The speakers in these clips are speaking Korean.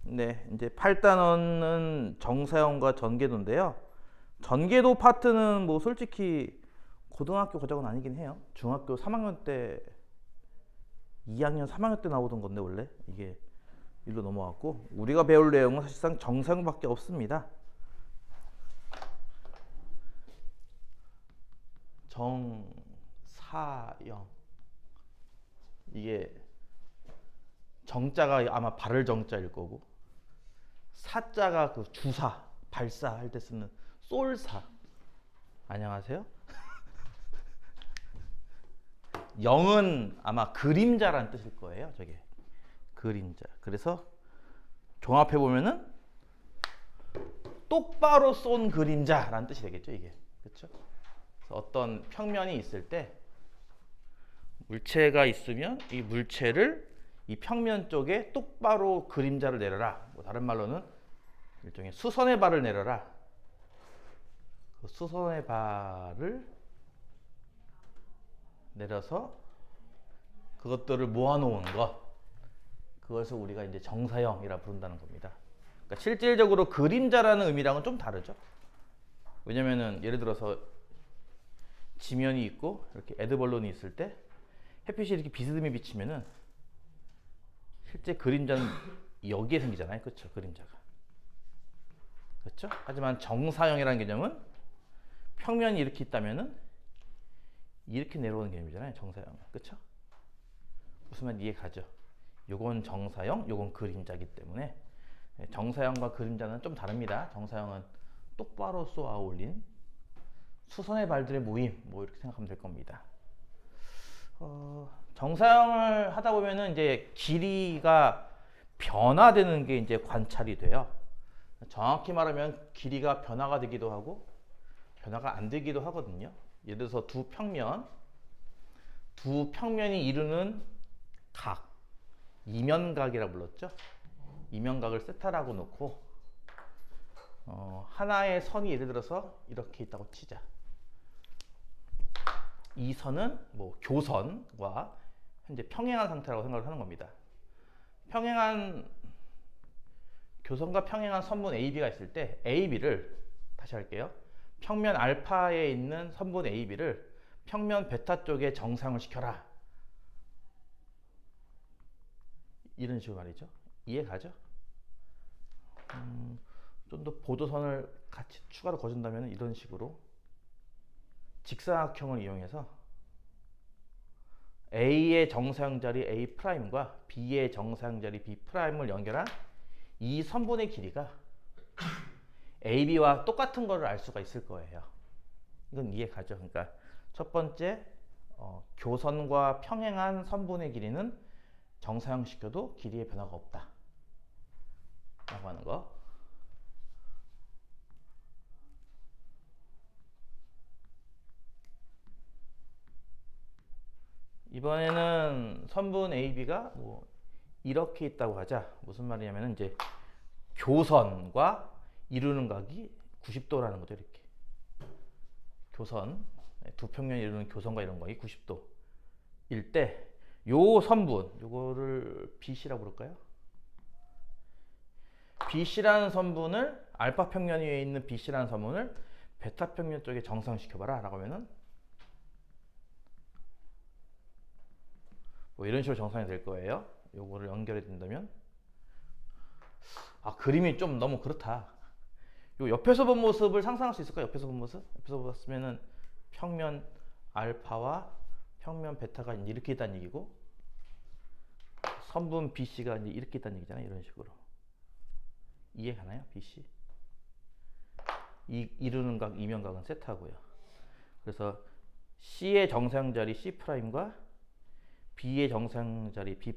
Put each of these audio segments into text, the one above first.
네, 이제 8단원은 정사형과 전개도인데요. 전개도 파트는 뭐 솔직히 고등학교 고작은 아니긴 해요. 중학교 3학년 때, 2학년, 3학년 때 나오던 건데 원래 이게 일로 넘어왔고, 우리가 배울 내용은 사실상 정사형밖에 없습니다. 정사형, 이게 정자가 아마 바를 정자일 거고, 사자가 그 주사, 발사할 때 쓰는 쏠사. 안녕하세요. 영은 아마 그림자란 뜻일 거예요. 저게 그림자. 그래서 종합해 보면은 똑바로 쏜 그림자라는 뜻이 되겠죠. 이게 그렇죠. 어떤 평면이 있을 때 물체가 있으면 이 물체를 이 평면 쪽에 똑바로 그림자를 내려라. 뭐 다른 말로는 일종의 수선의 발을 내려라. 그 수선의 발을 내려서 그것들을 모아놓은 것, 그것을 우리가 이제 정사형이라 부른다는 겁니다. 그러니까 실질적으로 그림자라는 의미랑은 좀 다르죠. 왜냐면은 예를 들어서 지면이 있고 이렇게 에드벌론이 있을 때 햇빛이 이렇게 비스듬히 비치면은 실제 그림자는 여기에 생기잖아요. 그렇죠? 그림자가. 그렇죠? 하지만 정사형이라는 개념은 평면이 이렇게 있다면은 이렇게 내려오는 개념이잖아요. 정사형은. 그렇죠? 무슨 말 이해 가죠? 요건 정사형, 요건 그림자이기 때문에 정사형과 그림자는 좀 다릅니다. 정사형은 똑바로 쏘아 올린 수선의 발들의 모임, 뭐 이렇게 생각하면 될 겁니다. 정사형을 하다 보면은 이제 길이가 변화되는 게 이제 관찰이 돼요. 정확히 말하면 길이가 변화가 되기도 하고 변화가 안 되기도 하거든요. 예를 들어서 두 평면이 이루는 각, 이면각이라고 불렀죠. 이면각을 세타라고 놓고 하나의 선이 예를 들어서 이렇게 있다고 치자. 이 선은 뭐 교선과 현재 평행한 상태라고 생각을 하는 겁니다. 교선과 평행한 선분 AB가 있을 때 AB를 다시 할게요. 평면 알파에 있는 선분 AB를 평면 베타 쪽에 정상을 시켜라. 이런 식으로 말이죠. 이해 가죠? 좀 더 보도선을 같이 추가로 거준다면 이런 식으로 직사각형을 이용해서 A의 정사형 자리 A'과 B의 정사형 자리 B'을 연결한 이 선분의 길이가 AB와 똑같은 거를 알 수가 있을 거예요. 이건 이해 가죠? 그러니까 첫 번째 교선과 평행한 선분의 길이는 정사형 시켜도 길이의 변화가 없다 라고 하는 거. 이번에는 선분 AB가 뭐 이렇게 있다고 하자. 무슨 말이냐면 이제 교선과 이루는 각이 90도라는 거죠. 이렇게 교선, 두 평면이 이루는 교선과 이런 각이 90도일 때 요 선분, 요거를 BC라고 부를까요? BC라는 선분을 알파 평면 위에 있는 BC라는 선분을 베타 평면 쪽에 정상시켜봐라 라고 하면은 뭐 이런 식으로 정상이 될 거예요. 요거를 연결해 준다면 그림이 좀 너무 그렇다. 요 옆에서 본 모습을 상상할 수 있을까요? 옆에서 본 모습? 옆에서 봤으면은 평면 알파와 평면 베타가 이렇게 있다는 얘기고 선분 BC가 이렇게 있다는 얘기잖아요. 이런 식으로. 이해 가나요? BC. 이루는 각, 이면각은 세타고요. 그래서 C의 정사형 자리 C'과 B의 정사형 자리 B'.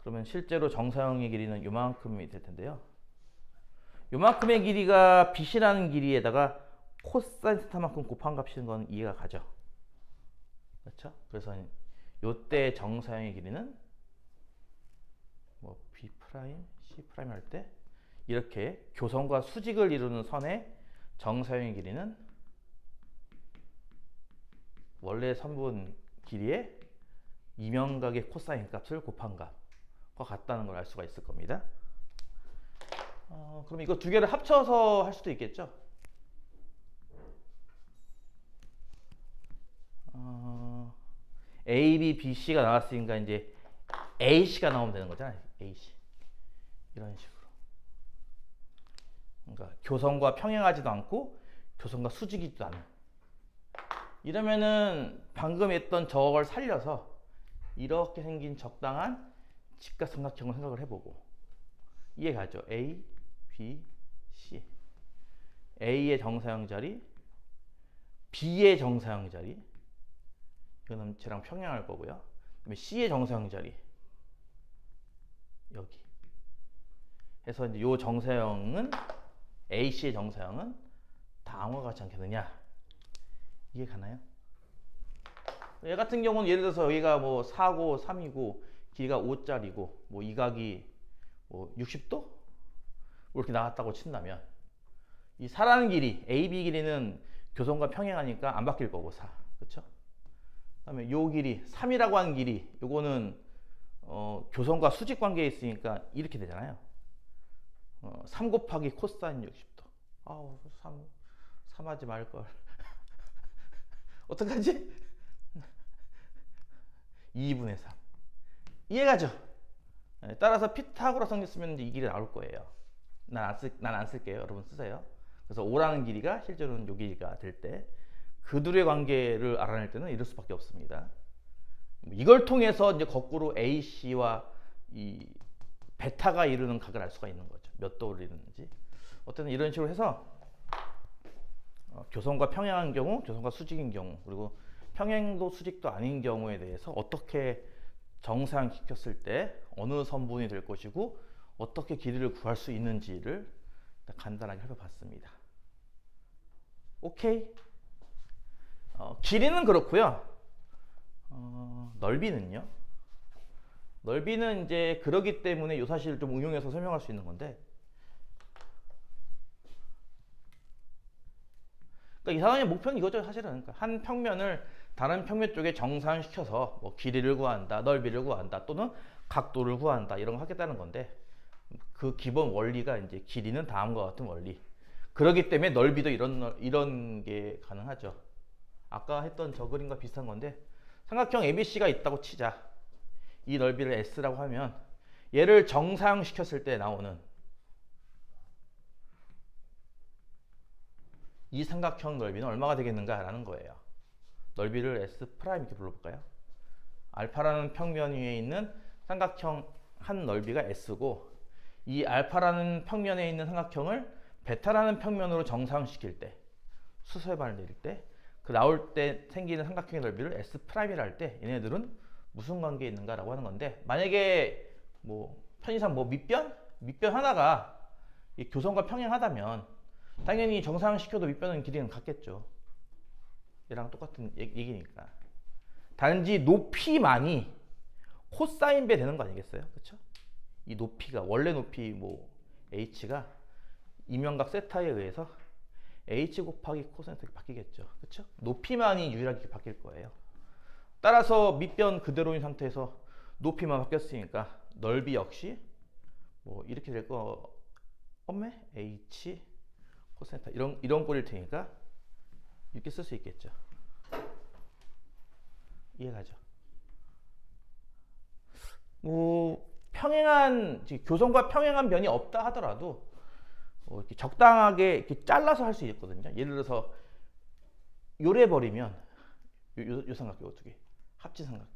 그러면 실제로 정사형의 길이는 요만큼이 될 텐데요. 요만큼의 길이가 BC라는 길이에다가 코사인 세타만큼 곱한 값인 건 이해가 가죠. 그렇죠? 그래서 요때 정사형의 길이는 뭐 B', C' 할 때 이렇게 교선과 수직을 이루는 선의 정사형의 길이는 원래 선분 길이의 이면각의 코사인 값을 곱한 값과 같다는 걸 알 수가 있을 겁니다. 그럼 이거 두 개를 합쳐서 할 수도 있겠죠. A, B, B, C가 나왔으니까 이제 A, C가 나오면 되는 거잖아요. A, C 이런 식으로. 그러니까 교선과 평행하지도 않고 교선과 수직이지도 않은. 이러면은 방금 했던 저걸 살려서 이렇게 생긴 적당한 직각삼각형을 생각을 해보고 이해가죠? A, B, C. A의 정사형 자리, B의 정사형 자리. 이거는 쟤랑 평행할 거고요. 그다음에 C의 정사형 자리 여기. 해서 이제 요 정사형은 AC의 정사형은 다음과 같지 않겠느냐. 이해 가나요? 얘 같은 경우는 예를 들어서 여기가 뭐 4고 3이고 길이가 5짜리고 뭐 이 각이 뭐 60도? 이렇게 나왔다고 친다면 이 4라는 길이 AB 길이는 교선과 평행하니까 안 바뀔 거고 4. 그렇죠? 그다음에 요 길이 3이라고 하는 길이 요거는 교선과 수직 관계에 있으니까 이렇게 되잖아요. 3 곱하기 코사인 60도. 아우 3 하지 말걸. 어떡하지? 2분의 3. 이해가죠? 따라서 피타고라스 성리 쓰면 이 길이 나올 거예요. 난 안 쓸게요. 여러분 쓰세요. 그래서 5라는 길이가 실제로는 요 길이가 될 때 그 둘의 관계를 알아낼 때는 이럴 수밖에 없습니다. 이걸 통해서 이제 거꾸로 AC와 이 베타가 이루는 각을 알 수가 있는 거죠. 몇 도를 이루는지. 어쨌든 이런 식으로 해서 교선과 평행한 경우, 교선과 수직인 경우, 그리고 평행도 수직도 아닌 경우에 대해서 어떻게 정사형시켰을 때 어느 선분이 될 것이고 어떻게 길이를 구할 수 있는지를 간단하게 살펴봤습니다. 오케이? 길이는 그렇고요. 넓이는요? 넓이는 이제 그러기 때문에 이 사실을 좀 응용해서 설명할 수 있는 건데, 그러니까 이 사람의 목표는 이거죠. 사실은 그러니까 한 평면을 다른 평면 쪽에 정사형시켜서 뭐 길이를 구한다, 넓이를 구한다, 또는 각도를 구한다 이런 거 하겠다는 건데, 그 기본 원리가 이제 길이는 다음과 같은 원리. 그렇기 때문에 넓이도 이런 게 가능하죠. 아까 했던 저 그림과 비슷한 건데, 삼각형 ABC가 있다고 치자. 이 넓이를 S라고 하면 얘를 정사형 시켰을 때 나오는 이 삼각형 넓이는 얼마가 되겠는가 라는 거예요. 넓이를 S' 이렇게 불러볼까요? 알파라는 평면 위에 있는 삼각형 한 넓이가 S고, 이 알파라는 평면에 있는 삼각형을 베타라는 평면으로 정사형시킬 때, 수소해반을 내릴 때, 그 나올 때 생기는 삼각형의 넓이를 S'이라 할 때 얘네들은 무슨 관계에 있는가라고 하는 건데, 만약에 뭐 편의상 뭐 밑변 하나가 이 교선과 평행하다면 당연히 정사형시켜도 밑변은 길이는 같겠죠. 얘랑 똑같은 얘기니까. 단지 높이만이 코사인 배 되는 거 아니겠어요? 그렇죠? 이 높이가 원래 높이 뭐 h가 이면각 세타에 의해서 h 곱하기 코사인 이렇게 바뀌겠죠. 그렇죠? 높이만이 유일하게 바뀔 거예요. 따라서 밑변 그대로인 상태에서 높이만 바뀌었으니까 넓이 역시 뭐 이렇게 될 거 없네? h 코사인 이런 꼴일 테니까 이렇게 쓸 수 있겠죠. 이해가죠? 뭐 평행한 교선과 평행한 변이 없다 하더라도 이렇게 적당하게 이렇게 잘라서 할 수 있거든요. 예를 들어서 요래 버리면 요 삼각형 어떻게 합친 삼각형,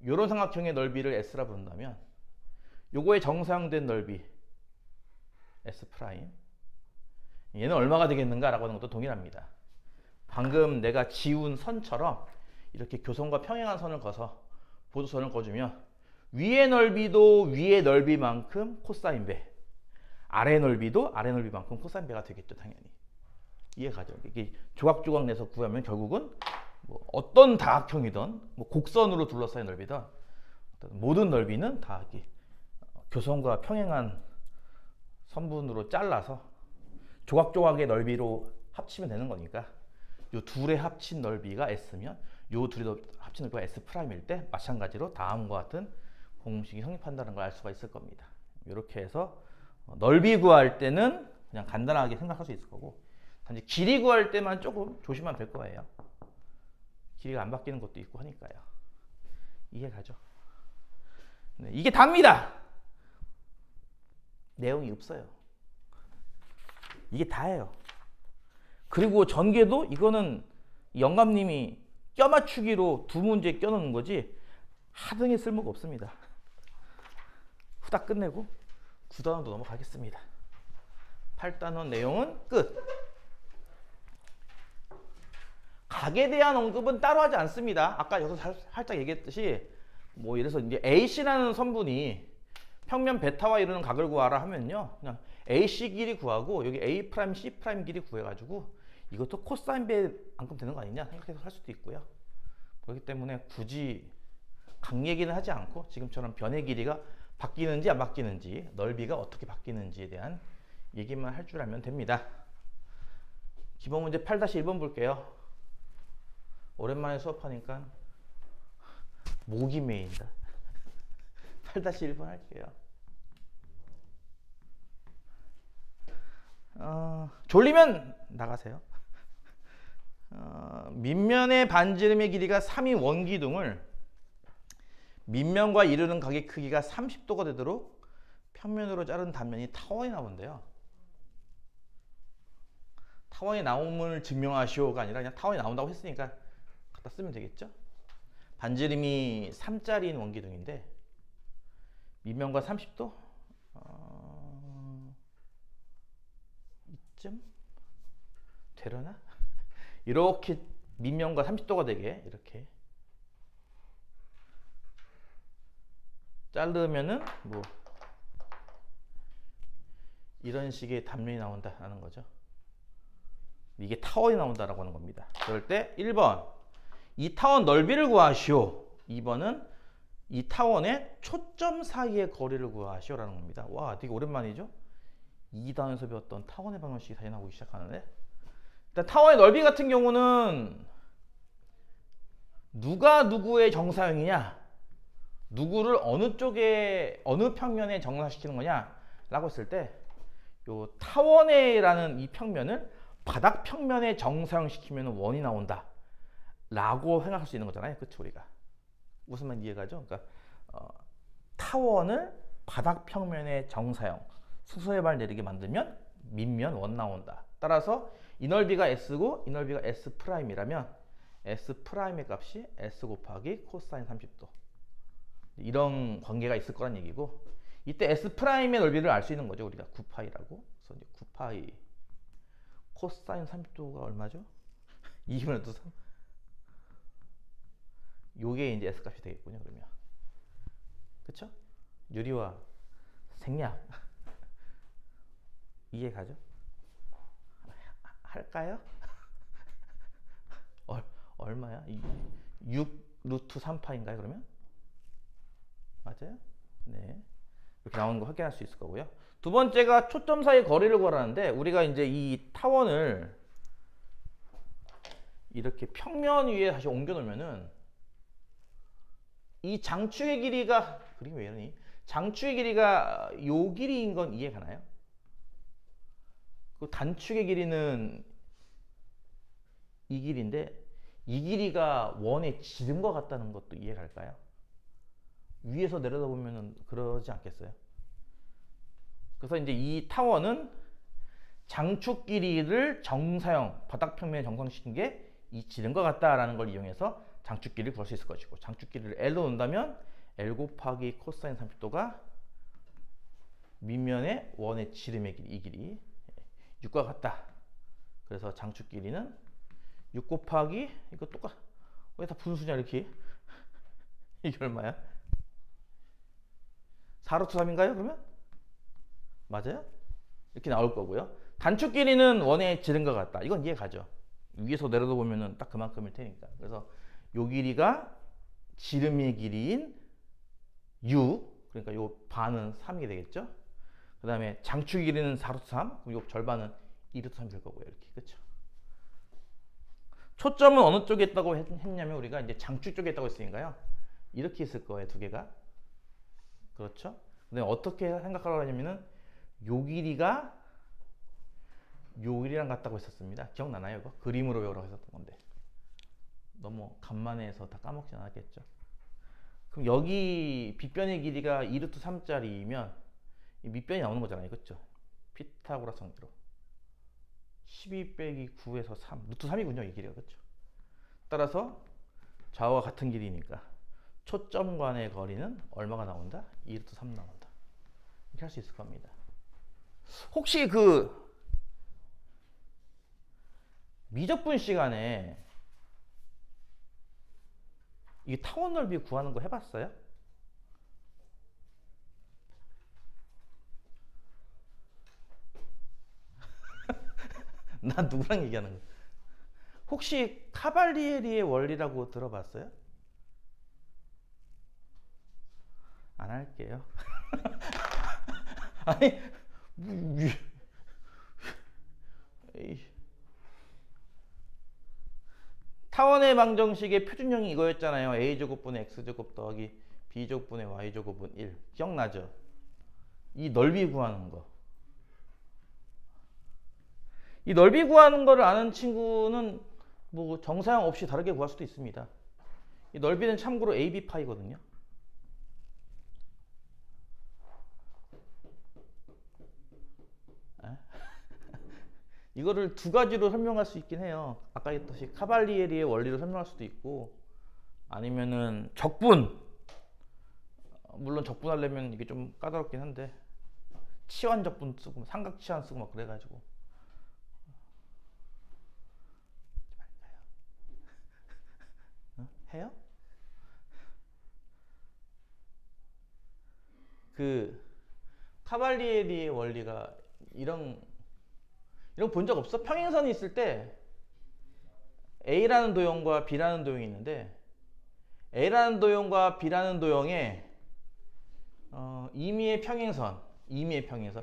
요런 삼각형의 넓이를 S라 부른다면 요거의 정사형된 넓이 S', 얘는 얼마가 되겠는가라고 하는 것도 동일합니다. 방금 내가 지운 선처럼 이렇게 교선과 평행한 선을 그어서 보조선을 그어주면 위의 넓이도 위의 넓이만큼 코사인 배, 아래 넓이도 아래 넓이만큼 코사인 배가 되겠죠. 당연히. 이해가죠? 이게 조각조각 내서 구하면 결국은 뭐 어떤 다각형이든 뭐 곡선으로 둘러싸인 넓이든 모든 넓이는 다 이렇게 교선과 평행한 선분으로 잘라서 조각조각의 넓이로 합치면 되는 거니까, 요 둘의 합친 넓이가 S면 요 둘이 합친 넓이가 S'일 때 마찬가지로 다음과 같은 공식이 성립한다는 걸 알 수가 있을 겁니다. 이렇게 해서 넓이 구할 때는 그냥 간단하게 생각할 수 있을 거고, 단지 길이 구할 때만 조금 조심하면 될 거예요. 길이가 안 바뀌는 것도 있고 하니까요. 이해가죠? 네, 이게 답니다. 내용이 없어요. 이게 다예요. 그리고 전개도 이거는 영감님이 껴맞추기로 두 문제 껴넣는 거지 하등에 쓸모가 없습니다. 후딱 끝내고 9단원도 넘어가겠습니다. 8단원 내용은 끝. 각에 대한 언급은 따로 하지 않습니다. 아까 여기서 살짝 얘기했듯이 뭐 이래서 이제 AC라는 선분이 평면 베타와 이루는 각을 구하라 하면요, 그냥 AC 길이 구하고 여기 A 프라임, C 프라임 길이 구해가지고 이것도 코사인 배만큼 되는 거 아니냐 생각해서 할 수도 있고요. 그렇기 때문에 굳이 각 얘기는 하지 않고 지금처럼 변의 길이가 바뀌는지 안 바뀌는지, 넓이가 어떻게 바뀌는지에 대한 얘기만 할 줄 알면 됩니다. 기본 문제 8-1번 볼게요. 오랜만에 수업하니까 목이 메인다. 8-1번 할게요. 졸리면 나가세요. 밑면의 반지름의 길이가 3인 원기둥을 밑면과 이루는 각의 크기가 30도가 되도록 평면으로 자른 단면이 타원이 나온대요. 타원이 나옴을 증명하시오가 아니라 그냥 타원이 나온다고 했으니까 갖다 쓰면 되겠죠. 반지름이 3짜리인 원기둥인데 밑면과 30도? 이쯤? 되려나? 이렇게 밑면과 30도가 되게 이렇게 자르면은 뭐 이런 식의 단면이 나온다라는 거죠. 이게 타원이 나온다라고 하는 겁니다. 그럴 때 1번 이 타원 넓이를 구하시오. 2번은 이 타원의 초점 사이의 거리를 구하시오라는 겁니다. 와, 되게 오랜만이죠? 2단에서 배웠던 타원의 방정식이 다시 나오기 시작하는데, 일단 타원의 넓이 같은 경우는 누가 누구의 정사형이냐, 누구를 어느 쪽에 어느 평면에 정사시키는 거냐 라고 했을 때, 요 타원의라는 이 평면을 바닥 평면에 정사형시키면 원이 나온다 라고 생각할 수 있는 거잖아요. 그쵸? 우리가 무슨 말 이해가죠? 그러니까 타원을 바닥 평면에 정사형 수소의 발 내리게 만들면 밑면 원 나온다. 따라서 이 넓이가 S고 이 넓이가 S 프라임이라면 S 프라임의 값이 S 곱하기 코사인 30도, 이런 관계가 있을 거란 얘기고, 이때 S 프라임의 넓이를 알 수 있는 거죠. 우리가 9파이라고. 그래서 이제 9파이 코사인 30도가 얼마죠? 2분의 3. 요게 이제 S 값이 되겠군요. 그러면 그쵸? 유리와 생략 이해 가죠? 할까요? 얼마야? 6 루트 3파인가요? 그러면? 맞아요? 네. 이렇게 나오는 거 확인할 수 있을 거고요. 두 번째가 초점 사이 거리를 구하라는데, 우리가 이제 이 타원을 이렇게 평면 위에 다시 옮겨 놓으면은 이 장축의 길이가, 그림이 왜 이러니? 장축의 길이가 요 길이인 건 이해 가나요? 그 단축의 길이는 이 길이인데 이 길이가 원의 지름과 같다는 것도 이해 갈까요? 위에서 내려다보면 그러지 않겠어요? 그래서 이제 이 타원은 장축 길이를 정사형, 바닥 평면에 정상시킨 게 이 지름과 같다라는 걸 이용해서 장축 길이를 구할 수 있을 것이고, 장축 길이를 L로 놓는다면 L 곱하기 코사인 30도가 밑면의 원의 지름의 길이, 이 길이 6과 같다. 그래서 장축 길이는 6 곱하기, 이거 똑같, 왜 다 분수냐 이렇게? 이게 얼마야? 4루트 3인가요 그러면? 맞아요? 이렇게 나올 거고요. 단축 길이는 원의 지름과 같다. 이건 이해 가죠? 위에서 내려다 보면은 딱 그만큼일 테니까. 그래서 요 길이가 지름의 길이인 6, 그러니까 요 반은 3이 되겠죠? 그 다음에 장축 길이는 4루트 3, 그럼 요 절반은 2루트 3 될 거고요. 이렇게. 그쵸? 초점은 어느 쪽에 있다고 했냐면, 우리가 이제 장축 쪽에 있다고 했으니까요. 이렇게 있을 거예요, 두 개가. 그렇죠? 근데 어떻게 생각하라고 하냐면은 요 길이가 요 길이랑 같다고 했었습니다. 기억나나요? 이거 그림으로 외우라고 했었던 건데 너무 간만에 해서 다 까먹진 않았겠죠. 그럼 여기 빗변의 길이가 2루트 3짜리면 이 밑변이 나오는 거잖아요. 그렇죠? 피타고라스 정리로 12 빼기 9에서 3 루트 3이군요. 이 길이가. 그렇죠? 따라서 좌우가 같은 길이니까 초점 간의 거리는 얼마가 나온다? 2루트 3 나온다. 이렇게 할 수 있을 겁니다. 혹시 그 미적분 시간에 이 타원 넓이 구하는 거 해봤어요? 나 누구랑 얘기하는 거야? 혹시 카발리에리의 원리라고 들어봤어요? 안 할게요. 아니, 타원의 방정식의 표준형이 이거였잖아요. a제곱분의 x제곱 더하기 b제곱분의 y제곱은 1. 기억나죠? 이 넓이 구하는 거. 이 넓이 구하는 거를 아는 친구는 뭐 정사형 없이 다르게 구할 수도 있습니다. 이 넓이는 참고로 AB 파이거든요. 이거를 두 가지로 설명할 수 있긴 해요. 아까 했듯이 카발리에리의 원리로 설명할 수도 있고, 아니면은 적분. 물론 적분하려면 이게 좀 까다롭긴 한데 치환 적분 쓰고 삼각 치환 쓰고 막 그래가지고 해요? 그 카발리에리의 원리가 이런 본 적 없어? 평행선이 있을 때 A라는 도형과 B라는 도형이 있는데 A라는 도형과 B라는 도형에 임의의 평행선,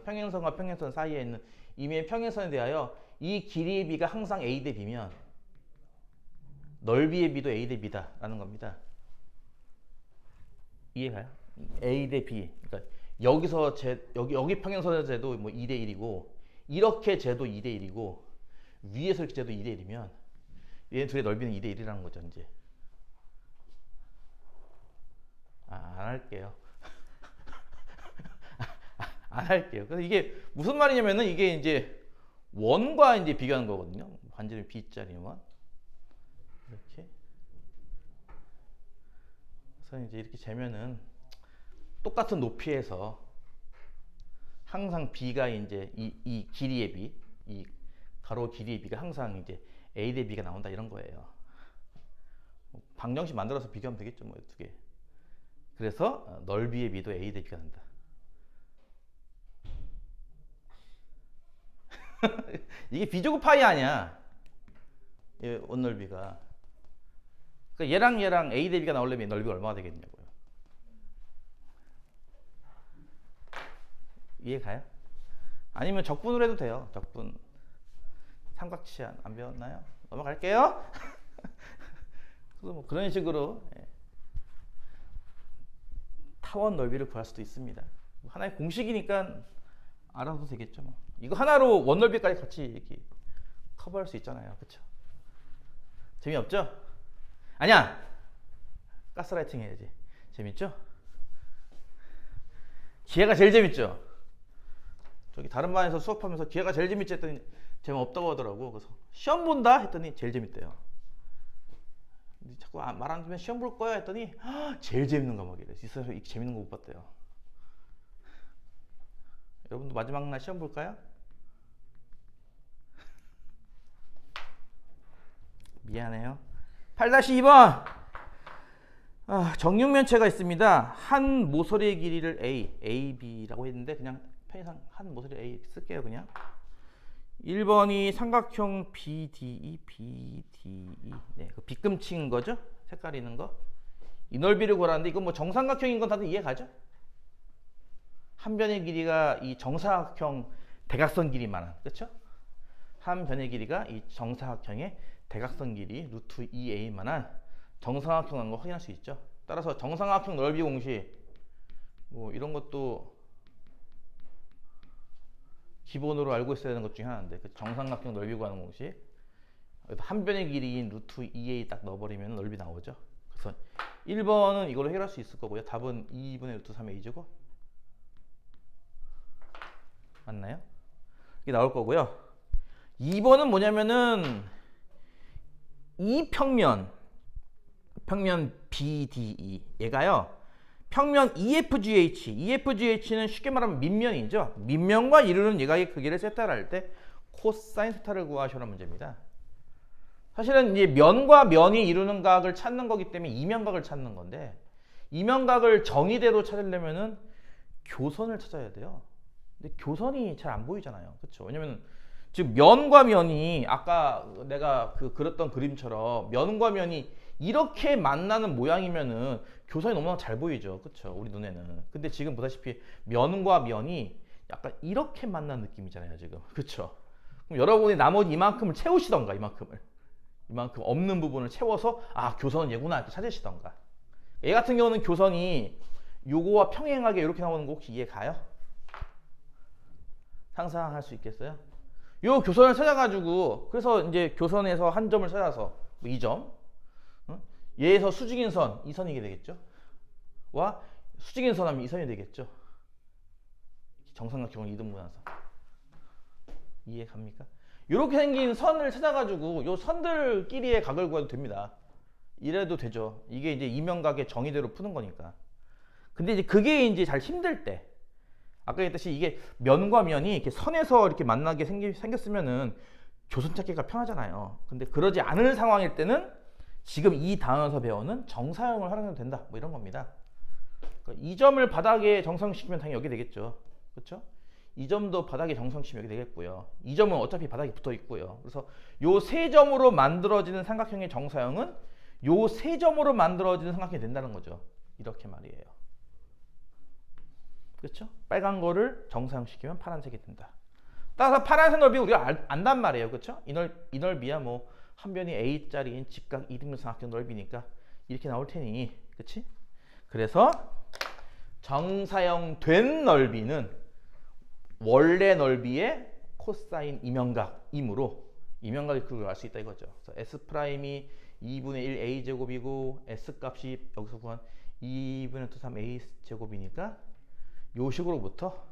평행선과 평행선 사이에 있는 임의의 평행선에 대하여 이 길이의 B가 항상 A 대 B면 넓이의 B도 A 대 B다 라는 겁니다. 이해가요? A 대 B. 그러니까 여기서 여기 평행선에서 재도 뭐 2대 1이고 이렇게 재도 2대 1이고 위에서 이렇게 재도 2대 1이면 얘네 둘의 넓이는 2대 1이라는 거죠. 이제 안 할게요. 안 할게요. 그래서 이게 무슨 말이냐면은 이게 이제 원과 이제 비교하는 거거든요. 반지름 B짜리 원 이렇게. 그래서 이제 이렇게 재면은 똑같은 높이에서 항상 B가 이제 이 길이의 B, 이 가로 길이의 B가 항상 이제 A 대 B가 나온다 이런 거예요. 방정식 만들어서 비교하면 되겠죠, 뭐 두 개. 그래서 넓이의 B도 A 대 B가 난다. 이게 B제곱 파이 아니야. 원넓이가. 그러니까 얘랑 A 대 B가 나오려면 넓이가 얼마가 되겠냐고요. 이해 가요? 아니면 적분으로 해도 돼요. 적분. 삼각치환 안 배웠나요? 넘어갈게요. 그래서 뭐 그런 식으로 타원 넓이를 구할 수도 있습니다. 하나의 공식이니까 알아도 되겠죠. 뭐. 이거 하나로 원 넓이까지 같이 이렇게 커버할 수 있잖아요. 그렇죠? 재미없죠? 아니야. 가스라이팅 해야지. 재밌죠? 기회가 제일 재밌죠? 저기 다른 반에서 수업하면서 기회가 제일 재밌지 했더니 재미없다고 하더라고. 그래서 시험 본다 했더니 제일 재밌대요. 자꾸 말 안 듣면 시험 볼 거야 했더니 제일 재밌는 과목이래. 이 사람 이렇게 재밌는 거 못 봤대요. 여러분도 마지막 날 시험 볼까요? 미안해요. 8-2번 정육면체가 있습니다. 한 모서리의 길이를 AB라고 했는데 그냥 편의상 한 모서리 A 쓸게요. 그냥 1번이 삼각형 BDE 네, 그 빗금치인 거죠? 색깔 있는 거. 이 넓이를 구하는데 이건 뭐 정삼각형인 건 다들 이해 가죠? 한 변의 길이가 이 정사각형 대각선 길이만한, 그렇죠? 한 변의 길이가 이 정사각형의 대각선 길이 루트 2a만한 정삼각형인 거 확인할 수 있죠. 따라서 정삼각형 넓이 공식 뭐 이런 것도 기본으로 알고 있어야 되는 것 중에 하나인데 그 정삼각형 넓이 구하는 공식. 한 변의 길이인 루트 2a 딱 넣어버리면 넓이 나오죠. 그래서 1번은 이걸로 해결할 수 있을 거고요. 답은 2분의 루트 3a 제곱 맞나요? 이게 나올 거고요. 2번은 뭐냐면은 이 평면 BDE 얘가요. 평면 EFGH는 쉽게 말하면 밑면이죠. 밑면과 이루는 예각의 크기를 세타를 할 때 코사인 세타를 구하셔라는 문제입니다. 사실은 이제 면과 면이 이루는 각을 찾는 거기 때문에 이면각을 찾는 건데 이면각을 정의대로 찾으려면은 교선을 찾아야 돼요. 근데 교선이 잘 안 보이잖아요. 그렇죠? 왜냐면 지금 면과 면이 아까 내가 그렸던 그림처럼 면과 면이 이렇게 만나는 모양이면은 교선이 너무나 잘 보이죠. 그렇죠? 우리 눈에는. 근데 지금 보다시피 면과 면이 약간 이렇게 만난 느낌이잖아요. 지금. 그렇죠? 그럼 여러분이 나머지 이만큼을 채우시던가 이만큼 없는 부분을 채워서 아 교선은 얘구나 이렇게 찾으시던가. 얘 같은 경우는 교선이 요거와 평행하게 이렇게 나오는 거 혹시 이해 가요? 상상할 수 있겠어요? 요 교선을 찾아가지고 그래서 이제 교선에서 한 점을 찾아서 뭐 2점 얘에서 수직인 선 이 선이 되겠죠? 와 수직인 선 하면 이 선이 되겠죠? 정삼각형을 2등분해서 이해 갑니까? 이렇게 생긴 선을 찾아가지고 요 선들끼리의 각을 구해도 됩니다. 이래도 되죠. 이게 이제 이면각의 정의대로 푸는 거니까. 근데 이제 그게 이제 잘 힘들 때 아까 얘기했듯이 이게 면과 면이 이렇게 선에서 이렇게 만나게 생겼으면은 교선 찾기가 편하잖아요. 근데 그러지 않을 상황일 때는 지금 이 다음에서 배우는 정사형을 활용해도 된다. 뭐 이런 겁니다. 그러니까 이 점을 바닥에 정사형시키면 당연히 여기 되겠죠. 그렇죠? 이 점도 바닥에 정사형시키면 여기 되겠고요. 이 점은 어차피 바닥에 붙어 있고요. 그래서 요 세 점으로 만들어지는 삼각형의 정사형은 요 세 점으로 만들어지는 삼각형이 된다는 거죠. 이렇게 말이에요. 그렇죠? 빨간 거를 정사형시키면 파란색이 된다. 따라서 파란색 넓이 우리가 안단 말이에요. 그렇죠? 이 넓이야 뭐 한 변이 A짜리인 직각 이등분 삼각형 넓이니까 이렇게 나올 테니. 그렇지? 그래서 정사형 된 넓이는 원래 넓이의 코사인 이면각이므로 이면각의 크기를 알 수 있다 이거죠. 그래서 S'이 2분의 1 A제곱이고 S값이 여기서 구한 2분의 루트 3 A제곱이니까 요 식으로부터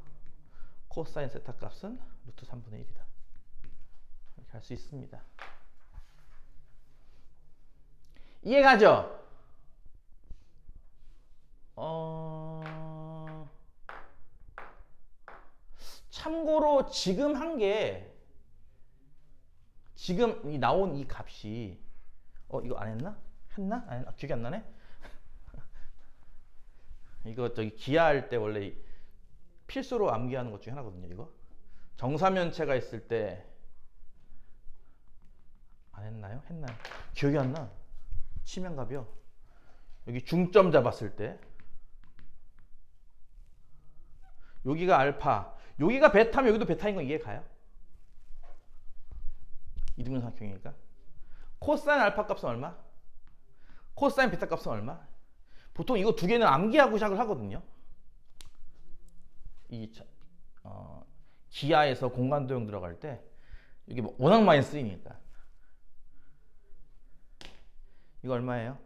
코사인 세타 값은 루트 3분의 1이다. 이렇게 할 수 있습니다. 이해가죠? 참고로 지금 한 게 지금 나온 이 값이 이거 안 했나? 했나? 안 했나? 기억이 안 나네? 이거 저기 기하할 때 원래 필수로 암기하는 것 중에 하나거든요. 이거 정사면체가 있을 때 안 했나요? 했나요? 기억이 안 나. 치명값이요. 여기 중점 잡았을 때 여기가 알파, 여기가 베타면 여기도 베타인 거 이해 가요? 이등분 삼각형이니까. 코사인 알파 값은 얼마? 코사인 베타 값은 얼마? 보통 이거 두 개는 암기하고 시작을 하거든요. 이 기하에서 공간도형 들어갈 때 이게 뭐 워낙 많이 쓰이니까. 이거 얼마예요?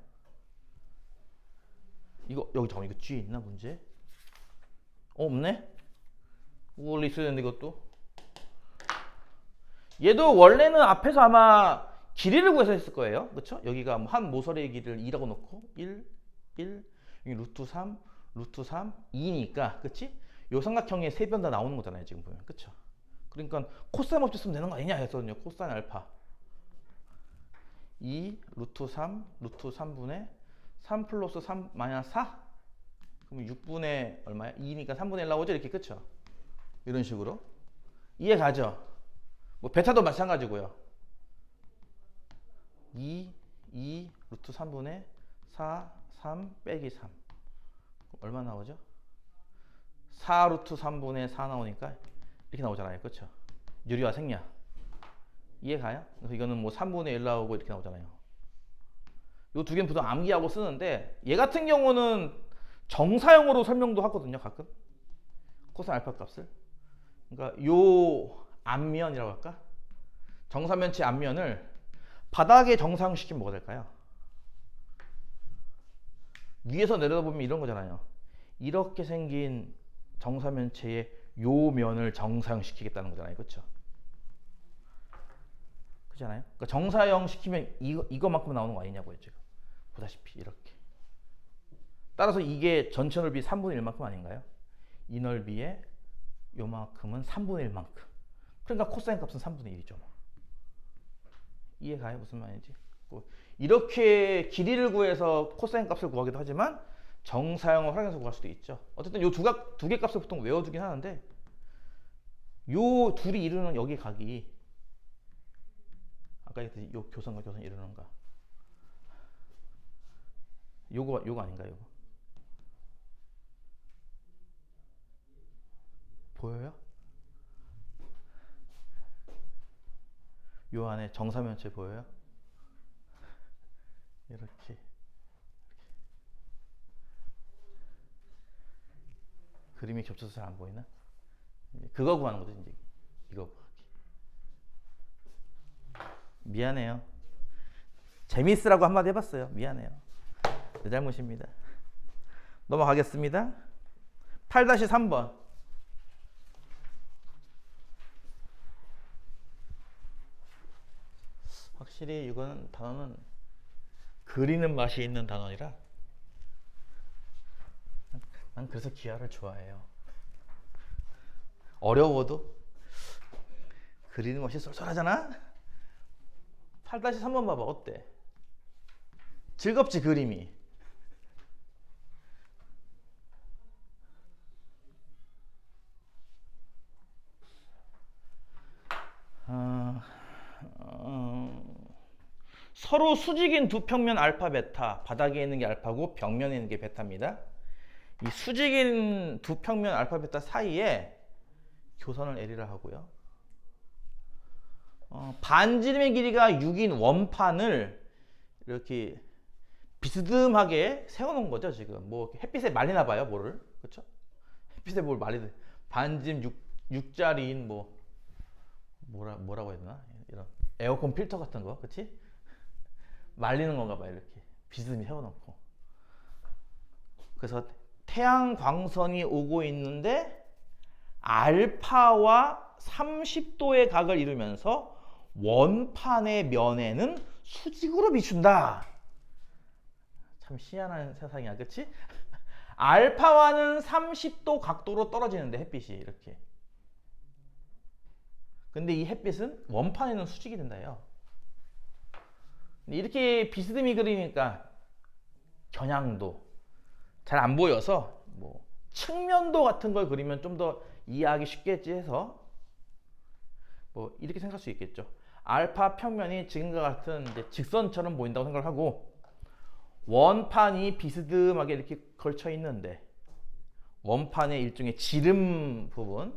이거 여기 잠깐만 이거 뒤에 있나 문제? 없네? 원래 있어야 되는데 이것도. 얘도 원래는 앞에서 아마 길이를 구해서 했을 거예요. 그렇죠? 여기가 한 모서리의 길이를 2라고 놓고 1, 여기 루트 3, 2니까 그치? 요 삼각형의 세 변 다 나오는 거잖아요. 지금 보면. 그쵸? 그러니까 코사인 없이 쓰면 되는 거 아니냐 했거든요. 코사인 알파 2 루트 3분의 3 플러스 3 마이너스 4 그럼 6분의 얼마야? 2니까 3분의 1 나오죠? 이렇게. 그쵸? 이런 식으로 이해 가죠? 뭐 베타도 마찬가지고요. 2 루트 3분의 4 3 빼기 3 얼마 나오죠? 4 루트 3분의 4 나오니까 이렇게 나오잖아요. 그렇죠? 유리화 생략. 이해 가요? 그래서 이거는 뭐 3분의 1 나오고 이렇게 나오잖아요. 이 두 개는 보통 암기하고 쓰는데 얘 같은 경우는 정사형으로 설명도 하거든요. 가끔 코사인 알파 값을. 그러니까 요 앞면이라고 할까? 정사면체 앞면을 바닥에 정상시키면 뭐가 될까요? 위에서 내려다보면 이런 거잖아요. 이렇게 생긴 정사면체의 요 면을 정사형시키겠다는 거잖아요. 그렇죠? 그렇잖아요. 그러니까 정사형 시키면 이거만큼 나오는 거 아니냐고요. 지금 보다시피 이렇게. 따라서 이게 전체 넓이 3분의 1만큼 아닌가요? 이 넓이에 요만큼은 3분의 1만큼. 그러니까 코사인 값은 3분의 1이죠. 이해가요? 무슨 말인지? 이렇게 길이를 구해서 코사인 값을 구하기도 하지만 정사형을 활용해서 구할 수도 있죠. 어쨌든 요 두 개 값을 보통 외워두긴 하는데 요 둘이 이루는 여기 각이 아까 얘기했듯이 요 교선과 교선 이루는가 요거 아닌가요? 요거 보여요? 요 안에 정사면체 보여요? 이렇게 그림이 겹쳐서 잘 안 보이나? 그거 구하는 거죠 이제. 이거 구하기. 미안해요. 재밌으라고 한마디 해봤어요. 미안해요. 내 잘못입니다. 넘어가겠습니다. 8-3번. 확실히 이거는 단어는 그리는 맛이 있는 단어이라 난 그래서 기하를 좋아해요. 어려워도 그리는 것이 쏠쏠하잖아. 8-3번 봐봐. 어때? 즐겁지 그림이. 서로 수직인 두 평면 알파 베타. 바닥에 있는 게 알파고 벽면에 있는 게 베타입니다. 이 수직인 두 평면 알파 베타 사이에 교선을 L이라 하고요. 반지름의 길이가 6인 원판을 이렇게 비스듬하게 세워놓은 거죠. 지금 뭐 햇빛에 말리나 봐요. 뭐를. 그렇죠? 햇빛에 뭘 말리든 반지름 6짜리인 뭐라고 해야 되나? 이런 에어컨 필터 같은 거. 그렇지? 말리는 건가 봐요. 이렇게 비스듬히 세워놓고. 그래서 태양 광선이 오고 있는데 알파와 30도의 각을 이루면서 원판의 면에는 수직으로 비춘다. 참 희한한 세상이야. 그치? 알파와는 30도 각도로 떨어지는데 햇빛이 이렇게. 근데 이 햇빛은 원판에는 수직이 된다요. 이렇게 비스듬히 그리니까 겨냥도 잘 안 보여서 뭐 측면도 같은 걸 그리면 좀 더 이해하기 쉽겠지 해서 뭐 이렇게 생각할 수 있겠죠. 알파 평면이 지금과 같은 이제 직선처럼 보인다고 생각을 하고 원판이 비스듬하게 이렇게 걸쳐 있는데 원판의 일종의 지름 부분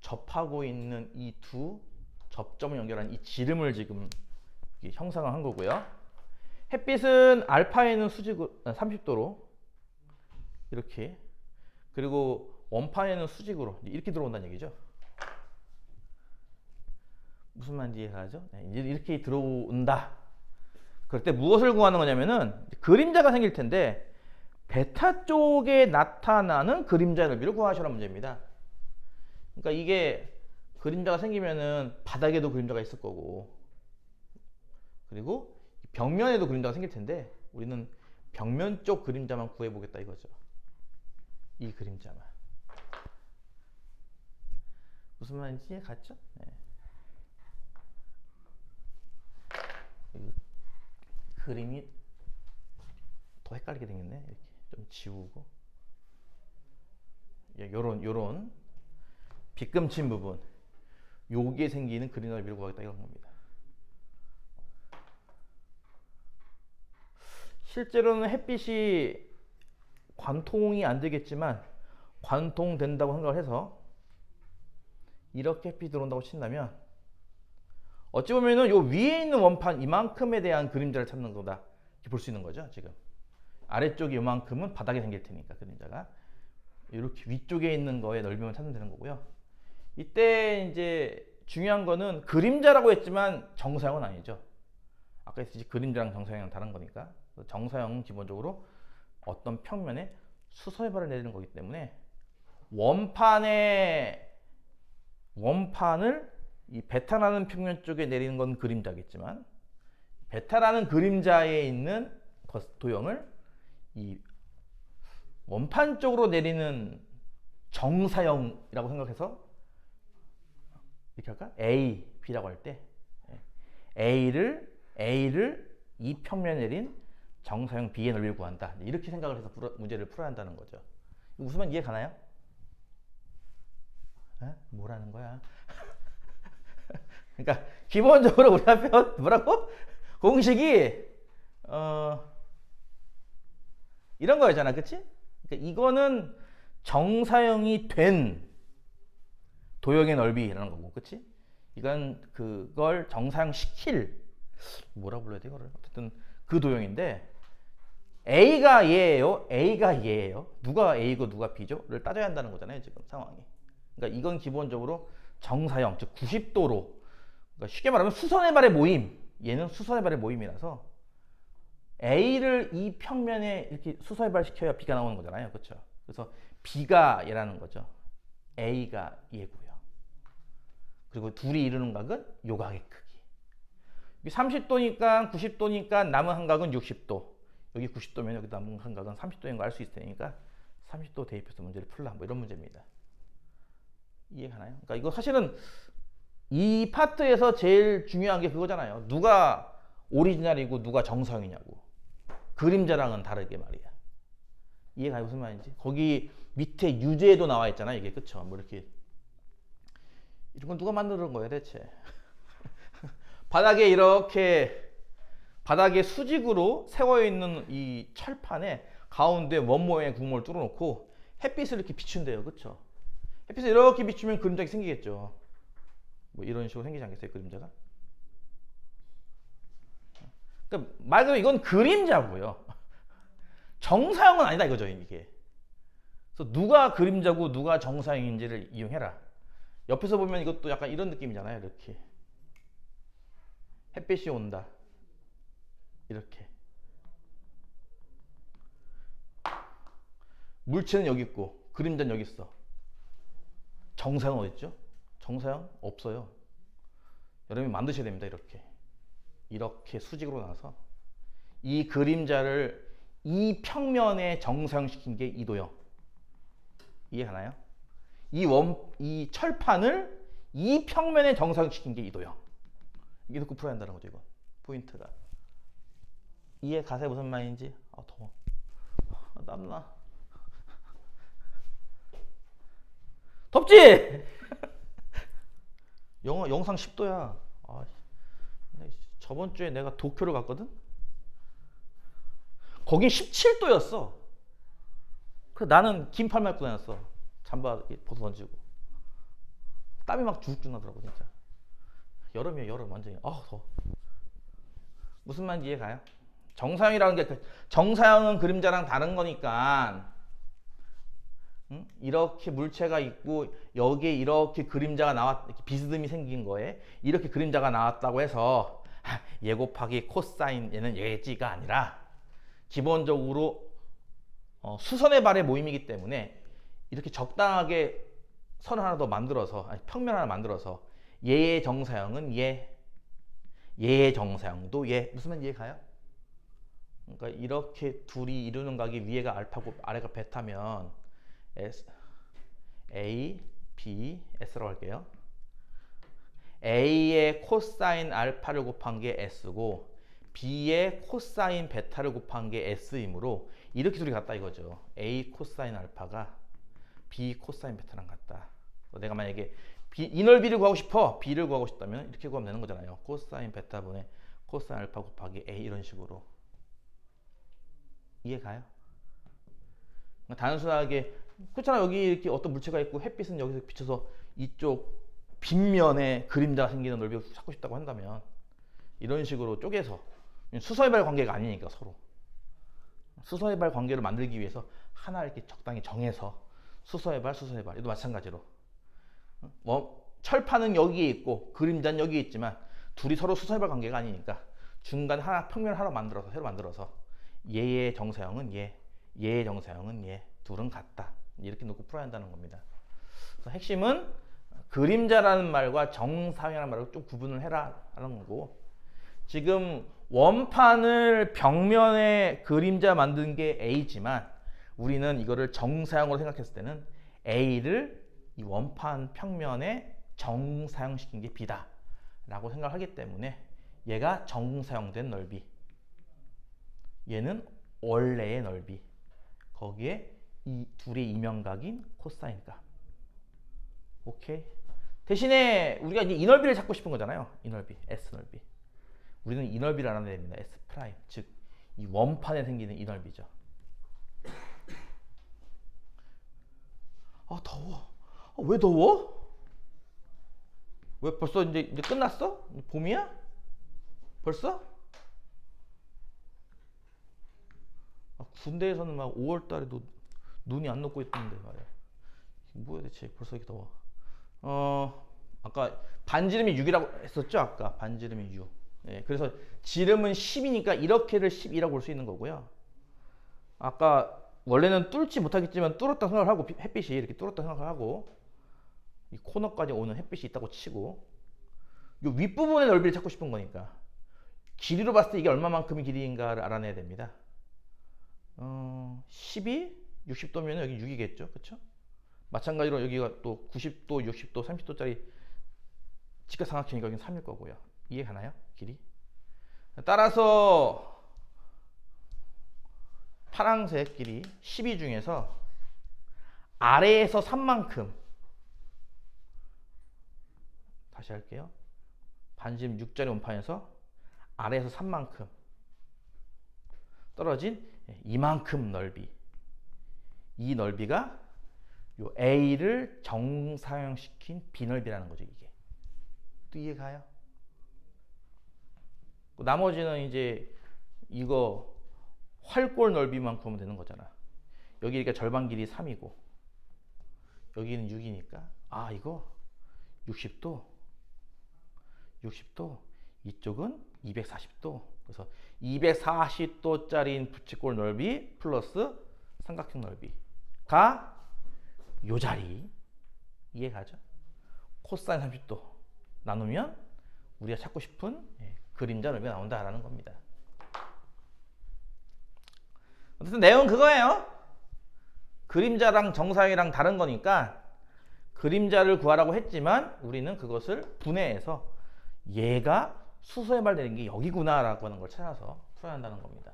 접하고 있는 이 두 접점을 연결한 이 지름을 지금 형상을 한 거고요. 햇빛은 알파에는 수직으로 30도로 이렇게 그리고 원판에는 수직으로 이렇게 들어온다는 얘기죠. 무슨 말인지 이해가죠? 이제 이렇게 들어온다. 그럴 때 무엇을 구하는 거냐면은 그림자가 생길 텐데 베타 쪽에 나타나는 그림자 넓이를 구하시라는 문제입니다. 그러니까 이게 그림자가 생기면은 바닥에도 그림자가 있을 거고 그리고 벽면에도 그림자가 생길 텐데 우리는 벽면 쪽 그림자만 구해보겠다 이거죠. 이 그림자만. 무슨 말인지 이해갔죠? 네. 그림이 더 헷갈리게 생겼네. 이렇게 좀 지우고 요런 빗금친 부분 요게 생기는 그림 넓이를 구하겠다 이런 겁니다. 실제로는 햇빛이 관통이 안 되겠지만 관통된다고 생각을 해서 이렇게 햇빛이 들어온다고 친다면 어찌 보면은 요 위에 있는 원판 이만큼에 대한 그림자를 찾는 거다 이렇게 볼 수 있는 거죠. 지금 아래쪽이 이만큼은 바닥에 생길 테니까 그림자가 이렇게 위쪽에 있는 거의 넓이만 찾으면 되는 거고요. 이때 이제 중요한 거는 그림자라고 했지만 정사형은 아니죠. 아까 했듯이 그림자랑 정사형은 다른 거니까. 정사형은 기본적으로 어떤 평면에 수서해발을 내리는 거기 때문에 원판을 이 베타라는 평면 쪽에 내리는 건 그림자겠지만 베타라는 그림자에 있는 도형을 이 원판 쪽으로 내리는 정사형이라고 생각해서 이렇게 할까? A, B라고 할 때 A를 이 평면에 내린 정사형 B의 넓이를 구한다. 이렇게 생각을 해서 문제를 풀어야 한다는 거죠. 무슨 말 이해 가나요? 에? 뭐라는 거야? 그러니까 기본적으로 우리가 배운 뭐라고? 공식이 이런 거였잖아, 그치? 그러니까 이거는 정사형이 된 도형의 넓이라는 거고, 그치? 이건 그걸 정사형 시킬 뭐라 불러야 돼 이거를? 어쨌든 그 도형인데 A가 얘예요, A가 얘예요. 누가 A고 누가 B죠?를 따져야 한다는 거잖아요, 지금 상황이. 그러니까 이건 기본적으로 정사형, 즉 90도로, 그러니까 쉽게 말하면 수선의 발의 모임. 얘는 수선의 발의 모임이라서 A를 이 평면에 이렇게 수선의 발 시켜야 B가 나오는 거잖아요, 그렇죠? 그래서 B가 얘라는 거죠. A가 얘고요. 그리고 둘이 이루는 각은 요 각의 크기. 30도니까 90도니까 남은 한각은 60도. 여기 90도면 여기 남은 한각은 30도인 거 알 수 있을 테니까 30도 대입해서 문제를 풀라. 뭐 이런 문제입니다. 이해가나요? 그러니까 이거 사실은 이 파트에서 제일 중요한 게 그거잖아요. 누가 오리지널이고 누가 정사형이냐고. 그림자랑은 다르게 말이야. 이해가요? 무슨 말인지? 거기 밑에 유제에도 나와 있잖아, 이게. 그쵸? 뭐 이렇게. 이런 건 누가 만드는 거야, 대체? 바닥에 이렇게, 바닥에 수직으로 세워있는 이 철판에 가운데 원 모양의 구멍을 뚫어놓고 햇빛을 이렇게 비춘대요. 그쵸? 햇빛을 이렇게 비추면 그림자가 생기겠죠. 뭐 이런 식으로 생기지 않겠어요, 그림자가? 그러니까 말 그대로 이건 그림자고요. 정사형은 아니다 이거죠, 이게. 그래서 누가 그림자고 누가 정사형인지를 이용해라. 옆에서 보면 이것도 약간 이런 느낌이잖아요, 이렇게. 햇빛이 온다. 이렇게. 물체는 여기 있고 그림자는 여기 있어. 정사형 어디 있죠? 정사형 없어요. 여러분이 만드셔야 됩니다. 이렇게 수직으로 나와서 이 그림자를 이 평면에 정사형시킨 게 이 도형. 이해가나요? 이 철판을 이 평면에 정사형시킨 게 이 도형. 이게 듣고 풀어야 한다는 거죠, 이거. 포인트가. 이해 가세요? 무슨 말인지? 아, 더워. 땀나. 덥지? 영상 10도야. 아, 저번 주에 내가 도쿄를 갔거든? 거긴 17도였어. 그래서 나는 긴팔만 입고 다녔어. 잠바 벗어 던지고. 땀이 막 주룩주룩 나더라고, 진짜. 여름이야, 여름. 완전히. 아, 더워. 무슨 말인지 이해 가요? 정사형이라는 게, 정사형은 그림자랑 다른 거니까, 응? 이렇게 물체가 있고, 여기에 이렇게 그림자가 이렇게 비스듬히 생긴 거에, 이렇게 그림자가 나왔다고 해서, 얘 곱하기 코사인 얘는 얘지가 아니라, 기본적으로, 수선의 발의 모임이기 때문에, 이렇게 적당하게 선을 하나 더 만들어서, 평면 하나 만들어서, 얘의 정사형은 얘의 정사형도 얘. 무슨 말인지 이해 가요? 그러니까 이렇게 둘이 이루는 각이 위에가 알파고 아래가 베타면 S, A, B, S라고 할게요. A의 코사인 알파를 곱한 게 S고 B의 코사인 베타를 곱한 게 S이므로 이렇게 둘이 같다 이거죠. A 코사인 알파가 B 코사인 베타랑 같다. 내가 만약에 이 넓이를 구하고 싶어. B를 구하고 싶다면 이렇게 구하면 되는 거잖아요. 코사인 베타분의 코사인 알파 곱하기 A 이런 식으로. 이해 가요? 단순하게 그렇잖아. 여기 이렇게 어떤 물체가 있고 햇빛은 여기서 비쳐서 이쪽 빗면에 그림자가 생기는 넓이를 찾고 싶다고 한다면 이런 식으로 쪼개서 수서해발 관계가 아니니까 서로 수서해발 관계를 만들기 위해서 하나 이렇게 적당히 정해서 수서해발 이도 마찬가지로 철판은 여기에 있고 그림자는 여기에 있지만 둘이 서로 수선해발 관계가 아니니까 중간에 하나 평면을 하나 만들어서 새로 만들어서 얘의 정사형은 얘의 정사형은 얘, 둘은 같다. 이렇게 놓고 풀어야 한다는 겁니다. 그래서 핵심은 그림자라는 말과 정사형이라는 말을 좀 구분을 해라 하는 거고, 지금 원판을 벽면에 그림자 만든 게 A지만 우리는 이거를 정사형으로 생각했을 때는 A를 이 원판 평면에 정사형시킨 게 B다 라고 생각하기 때문에 얘가 정사형된 넓이, 얘는 원래의 넓이, 거기에 이 둘의 이면각인 코사인 값. 오케이. 대신에 우리가 이제 이 넓이를 찾고 싶은 거잖아요. 이 넓이, S 넓이. 우리는 이 넓이를 알아내야 됩니다. S 프라임, 즉 이 원판에 생기는 이 넓이죠. 아 더워. 왜 더워? 왜 벌써 이제 끝났어? 봄이야? 벌써? 군대에서는 막 5월 달에도 눈이 안 녹고 있던데 말이야. 뭐야 대체 벌써 이렇게 더워. 아까 반지름이 6이라고 했었죠? 아까 반지름이 6. 예, 그래서 지름은 10이니까 이렇게를 12라고 볼 수 있는 거고요. 아까 원래는 뚫지 못하겠지만 뚫었다 생각을 하고, 햇빛이 이렇게 뚫었다 생각을 하고 이 코너까지 오는 햇빛이 있다고 치고, 이 윗부분의 넓이를 찾고 싶은 거니까 길이로 봤을 때 이게 얼마만큼의 길이인가를 알아내야 됩니다. 12? 60도면 여기 6이겠죠? 그쵸? 마찬가지로 여기가 또 90도, 60도, 30도짜리 직각삼각형이니까 여기는 3일 거고요. 이해 가나요? 길이? 따라서 파란색 길이 12 중에서 아래에서 3만큼, 다시 할게요. 반지름 6짜리 원판에서 아래에서 3만큼 떨어진 이만큼 넓이, 이 넓이가 요 A를 정사형시킨 B 넓이라는 거죠. 이게 또 이해가요? 나머지는 이제 이거 활골 넓이만큼 하면 되는 거잖아. 여기 이렇게 절반 길이 3이고 여기는 6이니까 이거 60도, 이쪽은 240도. 그래서 240도짜리인 부채꼴 넓이 플러스 삼각형 넓이가 요 자리. 이해가죠? 코사인 30도 나누면 우리가 찾고 싶은 그림자 넓이가 나온다라는 겁니다. 어쨌든 내용은 그거예요. 그림자랑 정사형이랑 다른 거니까 그림자를 구하라고 했지만 우리는 그것을 분해해서 얘가 수소의 발되는 게 여기구나라고 하는 걸 찾아서 풀어야 한다는 겁니다.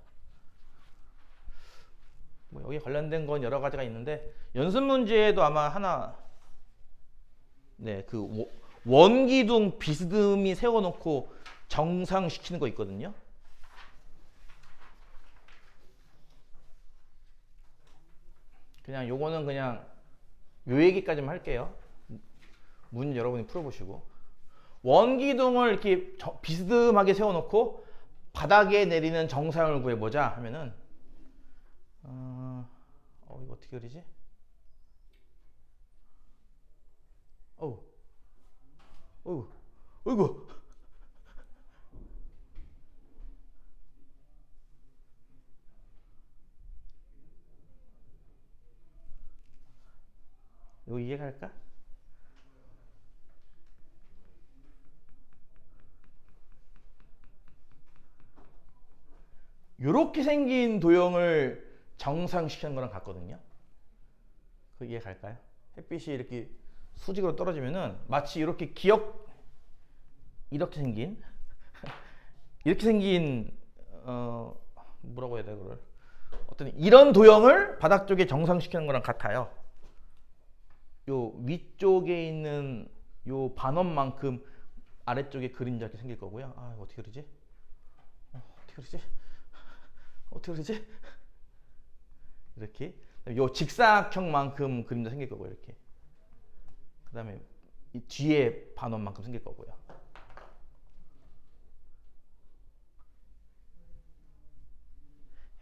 뭐 여기 관련된 건 여러 가지가 있는데 연습 문제에도 아마 하나, 그 원기둥 비스듬히 세워놓고 정상시키는 거 있거든요. 그냥 요거는 그냥 요 얘기까지만 할게요. 문제 여러분이 풀어보시고, 원기둥을 이렇게 비스듬하게 세워놓고 바닥에 내리는 정사형을 구해보자 하면은 이거 어떻게 그리지? 어이구 이거 이해갈까? 요렇게 생긴 도형을 정상시키는 거랑 같거든요. 그 이해 갈까요? 햇빛이 이렇게 수직으로 떨어지면은 마치 이렇게 이렇게 생긴 뭐라고 해야 돼 그걸, 어떤 이런 도형을 바닥 쪽에 정상시키는 거랑 같아요. 요 위쪽에 있는 요 반원만큼 아래쪽에 그림자 이렇게 생길 거고요. 이거 어떻게 그리지? 어떻게 그리지? 이렇게 요 직사각형만큼 그림자 생길 거고요. 이렇게 그 다음에 이 뒤에 반원만큼 생길 거고요.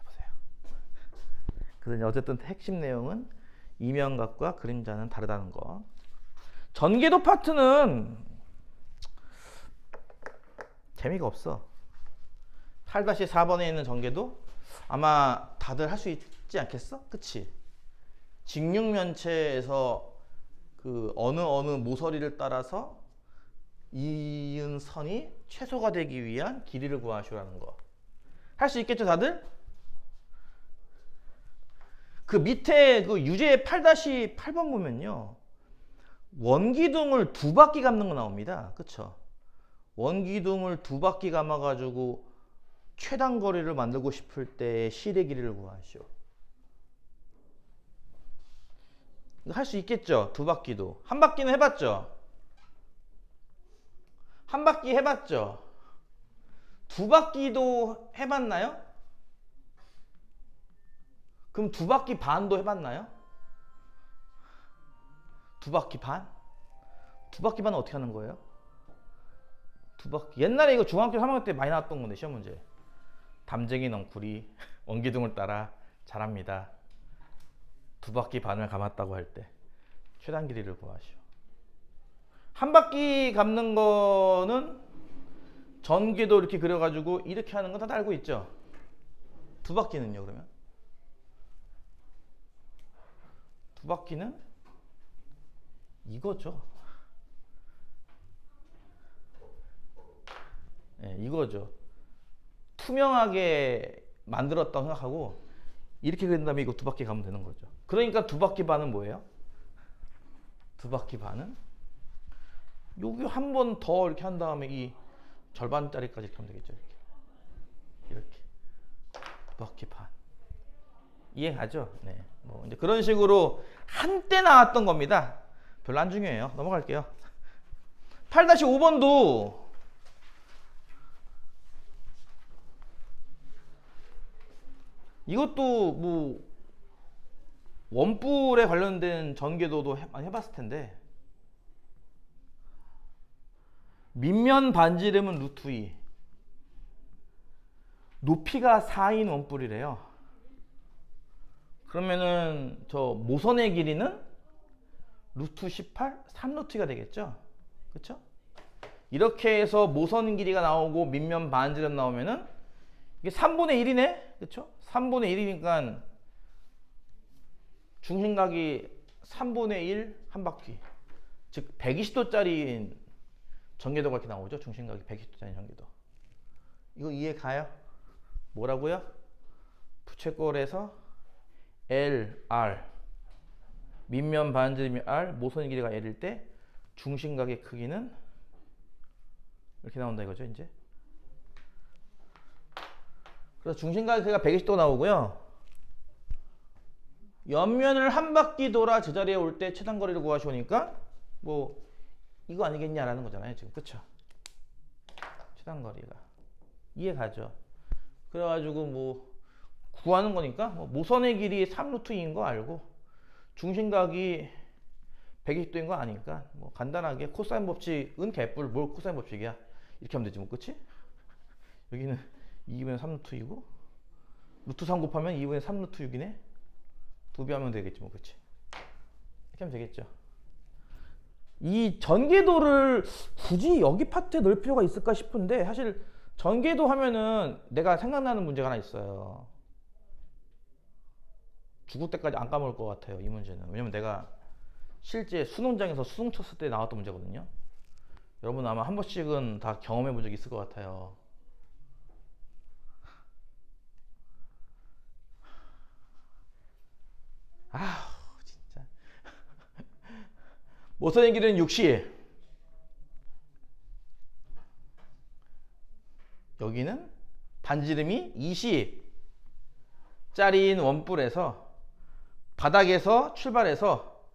해보세요. 그래서 어쨌든 핵심 내용은 이면각과 그림자는 다르다는 거. 전개도 파트는 재미가 없어. 8-4번에 있는 전개도 아마 다들 할 수 있지 않겠어? 그치? 직육면체에서 그 어느 모서리를 따라서 이은 선이 최소가 되기 위한 길이를 구하시오라는 거. 할 수 있겠죠, 다들? 그 밑에 그 유제 8-8번 보면요. 원기둥을 2바퀴 감는 거 나옵니다. 그쵸? 원기둥을 2바퀴 감아가지고 최단 거리를 만들고 싶을 때 실의 길이를 구하시오. 할 수 있겠죠? 2바퀴도. 한 바퀴는 해봤죠? 한 바퀴 해봤죠? 2바퀴도 해봤나요? 그럼 2바퀴 반도 해봤나요? 2바퀴 반? 2바퀴 반은 어떻게 하는 거예요? 2바퀴. 옛날에 이거 중학교 3학년 때 많이 나왔던 건데, 시험 문제. 담쟁이 넝쿨이 원기둥을 따라 자랍니다. 2바퀴 반을 감았다고 할 때 최단 길이를 구하시오. 한 바퀴 감는 거는 전개도 이렇게 그려가지고 이렇게 하는 건 다 알고 있죠? 2바퀴는요, 그러면? 2바퀴는 이거죠. 네, 이거죠. 투명하게 만들었다고 생각하고 이렇게 그린 다음에 이거 2바퀴 가면 되는 거죠. 그러니까 2바퀴 반은 뭐예요? 2바퀴 반은 여기 한 번 더 이렇게 한 다음에 이 절반짜리까지 이렇게 하면 되겠죠. 이렇게 2바퀴 반. 이해가죠? 네. 뭐 이제 그런 식으로 한때 나왔던 겁니다. 별로 안 중요해요. 넘어갈게요. 8-5번도 이것도 뭐 원뿔에 관련된 전개도도 많이 해봤을 텐데, 밑면 반지름은 루트 2, 높이가 4인 원뿔이래요. 그러면은 저 모선의 길이는 루트 18, 3루트가 되겠죠? 그쵸? 이렇게 해서 모선 길이가 나오고 밑면 반지름 나오면은 이게 3분의 1이네? 그쵸? 3분의 1이니까 중심각이 3분의 1 한 바퀴. 즉 120도짜리 전개도가 이렇게 나오죠? 중심각이 120도짜리 전개도. 이거 이해 가요? 뭐라고요? 부채꼴에서 L, R, 밑면 반지름이 R, 모선 길이가 L일 때 중심각의 크기는 이렇게 나온다 이거죠, 이제. 그래서 중심각의 크기가 120도 나오고요. 옆면을 한 바퀴 돌아 제자리에 올 때 최단 거리를 구하시오니까 뭐 이거 아니겠냐라는 거잖아요, 지금. 그쵸? 최단 거리가. 이해 가죠? 그래가지고 뭐 구하는 거니까 뭐 모선의 길이 3루트인 거 알고 중심각이 120도인 거 아니까 뭐 간단하게 코사인 법칙은 개뿔, 뭘 코사인 법칙이야, 이렇게 하면 되지 뭐. 그치? 여기는 2분의 3루트이고 루트 3 곱하면 2분의 3루트 6이네. 2배 하면 되겠지 뭐. 그치? 이렇게 하면 되겠죠. 이 전개도를 굳이 여기 파트에 넣을 필요가 있을까 싶은데, 사실 전개도 하면은 내가 생각나는 문제가 하나 있어요. 죽을 때까지 안 까먹을 것 같아요, 이 문제는. 왜냐면 내가 실제 수능장에서 수능 쳤을 때 나왔던 문제거든요. 여러분 아마 한 번씩은 다 경험해 본 적이 있을 것 같아요. 아우 진짜. 모선의 길이는 60, 여기는 반지름이 20짜리인 원뿔에서 바닥에서 출발해서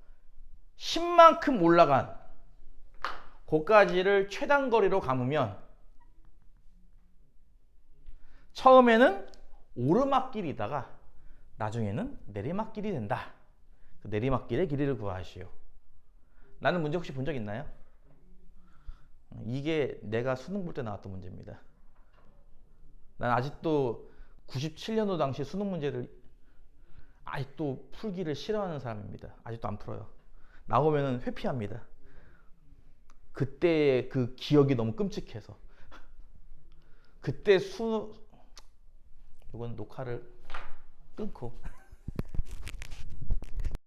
10만큼 올라간 고까지를 최단 거리로 감으면 처음에는 오르막길이다가 나중에는 내리막길이 된다. 그 내리막길의 길이를 구하시오. 라는 문제 혹시 본 적 있나요? 이게 내가 수능 볼 때 나왔던 문제입니다. 난 아직도 97년도 당시 수능 문제를 아직도 풀기를 싫어하는 사람입니다. 아직도 안 풀어요. 나오면은 회피합니다. 그때의 그 기억이 너무 끔찍해서. 그때 이건 녹화를 끊고